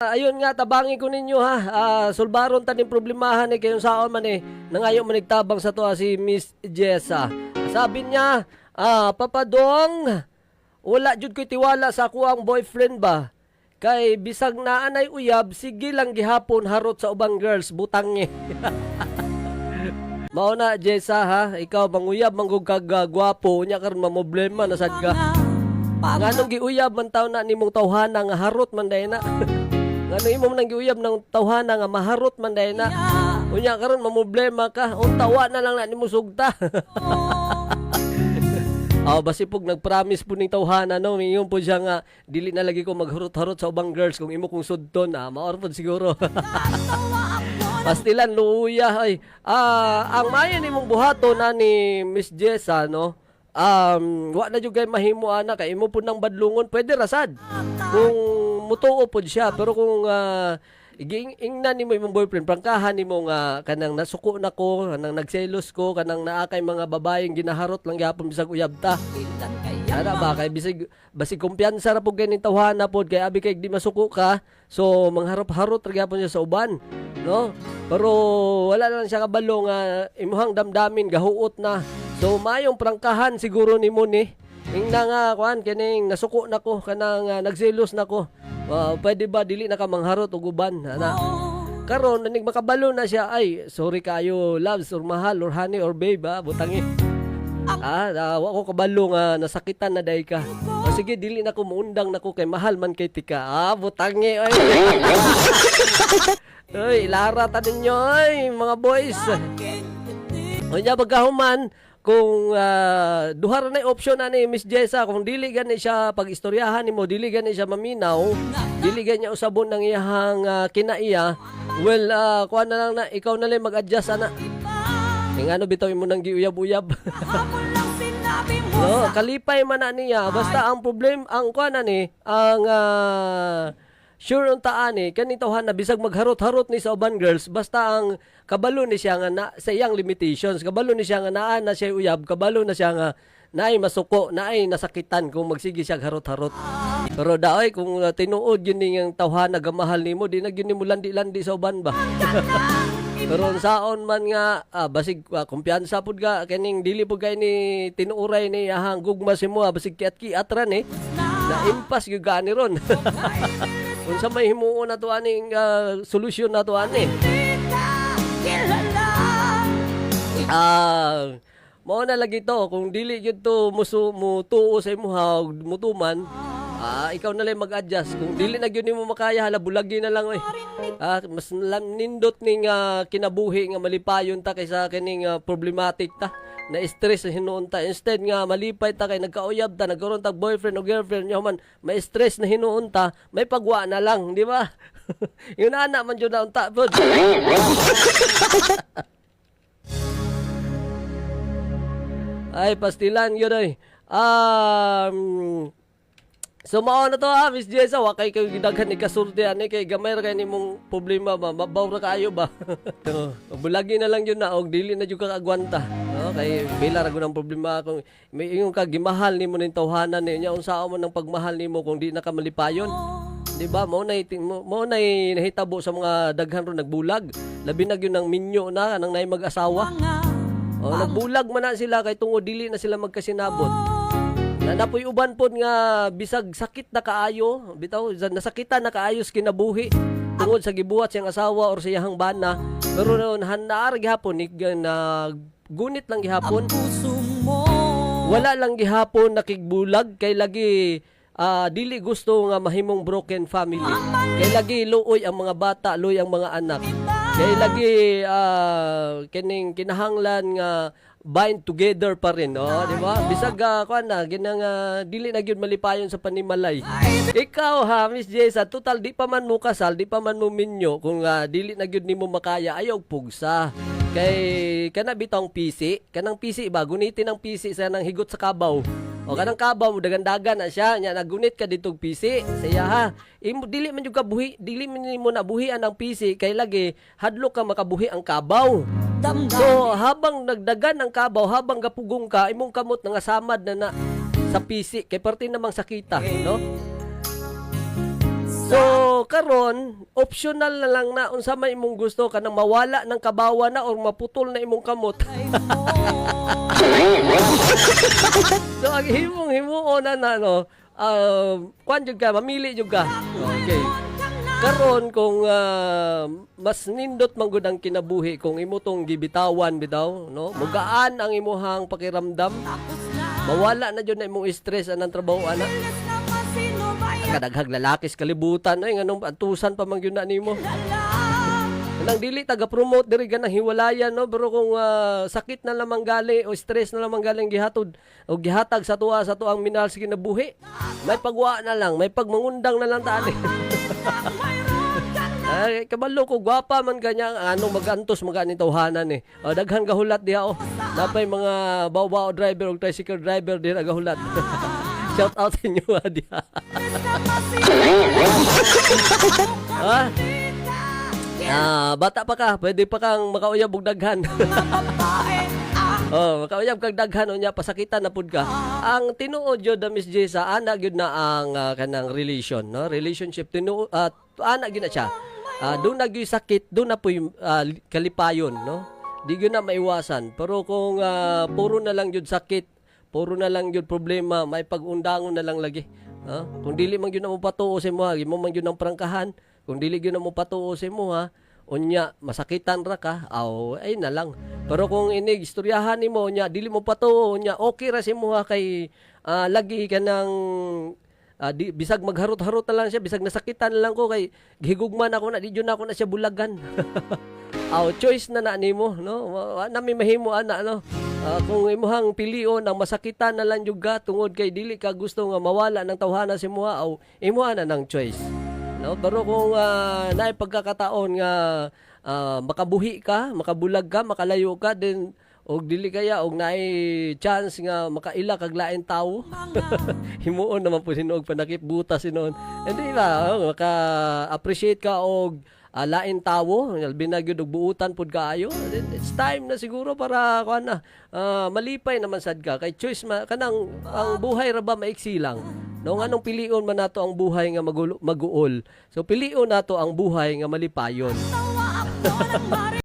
Ayun nga, tabangi ko ninyo ha. Sulbaron taning problemahan eh kayong saon man eh. Nangayon manigtabang sa to si Miss Jessa. Sabi niya, Papadong, wala jud ko'y tiwala sa ako ang boyfriend ba? Kay bisag na anay uyab, sige lang gihapon harot sa ubang girls, butangi. Mao na Jessa ha, ikaw manguyab manggug kag gwapo, nya karon mamoblema na sad ka. Nganong giuyab man taw na nimong tawhana nga harot man day na. Ngano imo nang giuyab ng tawhana nga maharot man day na. Unya karon mamoblema ka, untawa na lang na nimo sugta. Basi pug nagpromise po ning tawhana no, mingon po siya nga dili na lagi ko magharot-harot sa ubang girls kung imo kong sudton, maor pod siguro. Pastilan luya ay. Ang mayan nimong buhato na ni Miss Jessa no. Wa na jud kay mahimo ana kay imo pud nang badlungon, pwede rasad. Kung mutuo pod siya, pero kung ingnan nimo imong boyfriend, prangkahan nimo nga kanang nasuko nako, kanang nagselos ko, kanang naa kay mga babaeng ginaharot lang gyapon bisag uyab ta. Ana ba kay basig kumpiyansa ra pud kay ning tawhana pod kay abi kay di masuko ka, so mangharot-harot ra gyapon siya sa uban, no? Pero wala lang siya kabalo nga imuhang damdamin gahuot na. So mayong prangkahan siguro nimo ni. Ingna nga kuan kining nasuko nako kanang nagselos nako. Pwede ba dili na ka mangharot og uban ana. Karon nanig makabalo na siya, ay sorry kayo loves or mahal or honey or babe butangi. Wa ko kabalo nga nasakitan na day ka. Sige dili na ko muundang nako kay mahal man kay tika. Butangi oy. Oy lara ta ninyo oy mga boys. Unya pagkahuman kung duha ra na option ani Miss Jessa, kung dili gani siya pag-istoryahan nimo, dili gani siya maminaw, dili gani niya usabon ng iyahang kinaiya, well kuan na lang na ikaw na lang mag-adjust ana. Ngano bitaw mo nang giuyab-uyab. No, kalipay man na niya, basta ang problem ang kuan ani, ang sure unta ani kani tawhana bisag magharot-harot ni sa uban girls, basta ang kabalo ni siya nga na, sa iyang limitations, kabalo ni siya nga naa na siya uyab, kabalo na siya nga naay masuko, naay nasakitan kung magsige siya harot-harot. Pero daoy kung tinuod yun ning tawhana gamahal nimo, di na gyud nimo landi-landi sa uban ba. Pero saon man nga basig kumpiyansa pud ka kining dili pud kay ni tinuuray ni ahang gugma si mo, basig kiat-kiat ra ni na impas gyud gani ron. Unsa may himuon na to aning solusyon na to ani. Mao na lagi to kung dili gyud to mutuo sa imuha mutuman, ikaw na lang mag-adjust. Kung dili na gyud nimo makaya, hala bulagi na lang oy. Mas nindot ning kinabuhi nga malipayon ta kaysa kining problematic ta na stress na hinuon ta. Instead nga malipay ta kay nagkauyab ta, nagkaroon ta boyfriend o girlfriend nyo man, may stress na hinuon ta, may pagwa na lang, di ba? Yun na man jud na unta pod. Ay pastilan yun ay. So mao na to Miss Jessa, wa kay gidaghan ni kasulti ani kay gamay ra kay nimong problema ba, mabaw ra kaayo ba. Bulagi na lang yun na og dili na jud ka agwanta. No, kay bila ra gud ang problema kung may ingon ka gimahal nimo ning tawhanan niya, unsa mo nang pagmahal nimo kung di na ka malipayon. Di ba? Mao na nahitabo sa mga daghan ron nagbulag. Labi na gyud ng minyo na nang nay mag-asawa. Nagbulag man na sila kay tungod dili na sila magkasinabot. Napoy uban pod nga bisag sakit na kaayo, bitaw nasakitan na kaayos kinabuhi tungod sa gibuhat siyang asawa or sa iyang bana. Pero naar gihapon na gunit lang gihapon. Wala lang gihapon nakigbulag kay lagi dili gusto nga mahimong broken family. Kay lagi luoy ang mga bata, luoy ang mga anak. Kay lagi kining kinahanglan nga bind together pa rin, di ba? Bisag kuan na ginang dili na gyud malipayon sa panimalay. Ikaw ha, Miss Jessa, total di pa man mo kasal, di pa man mo minyo kung dili na gyud nimo makaya, ayaw pugsa. Kay kana bitong PC, kanang PC ba gunitin ang PC sa nang higot sa kabaw. O kanang kabaw mo dagan-dagan na siya, nya nagunit ka ditong PC. Saya ha. Imo dili man jud ka buhi, dili man nimo nabuhian ang PC kay lagi hadlok ka makabuhi ang kabaw. So habang nagdagan ang kabaw, habang gapugong ka, imong kamot nga samad na sa PC kay parte namang sakita, no? So karon optional na lang na unsa may imong gusto kanang mawala ng kabawa na or maputol na imong kamot. So ang himuon na no, kuan jud ka, mamili jud ka. Okay. Karon kung mas nindot man gud ang kinabuhi kung imo tong gibitawan bitaw, no? Mugaan ang imuhang pakiramdam. Mawala na jud na imong stress anang trabaho ana. Kadaghag lalaki sa kalibutan ay nganong antusan pa man gyud na nimo. Nang dili taga-promote diri ganang hiwalayan no, pero kung sakit na lamang gali o stress na lamang galing gihatod o gihatag sa tuang minahal sa kinabuhi, may pagwa na lang, may pagmangundang na lang tani. Ay, kabalo ko gwapa man kanya magantos magani tawhanan eh. Daghan gahulat diha oh. Napay mga baw-baw driver o tricycle driver diha gahulat. Shout out sa inyo diha. Bata pa ka, pwede pa kang makauyab og daghan. Makauyab kag daghan unya pasakitan na pud ka. Ang tinuod jud Miss J sa ana gyud na ang kanang relation, no? Relationship tinuod ana gyud na siya. Doon na gyud sakit, doon na po kalipayon, no? Di gyud na maiwasan. Pero kung puro na lang jud sakit, puro na lang jud problema, may pag-undangon na lang lagi. Kung dili man gyud na mo patuo sa mo, mo man gyud ang prangkahan. Kung dili gyud na mo patuo sa mo unya masakitan ra ka, ay na lang. Pero kung inig istoryahan nimo unya dili mo patuo unya, okay ra si mo kay lagi ka nang bisag magharot-harot na lang siya, bisag nasakitan na lang ko kay gihigugman ako na di jud na ako na siya bulagan. Choice na nimo, no? Nami mahimo ana no. Kung imuhang pilion ang masakitan na lang juga tungod kay dili ka gusto nga mawala ng tawhana si mo imuha na ng choice. No, pero kung naay pagkakataon nga makabuhi ka, makabulag ka, makalayo ka din og dili kaya og naay chance nga makaila kag lain tawo. Himuon naman po sinog panakip butas sinon. Hindi ba maka-appreciate ka og lain tawo, binagyod og buutan pud kaayo. It's time na siguro para kuan na malipay naman sad ka kay choice kanang ang buhay ra ba maiksi lang. No nganong pilion man nato ang buhay nga maguol. So pilion nato ang buhay nga malipayon.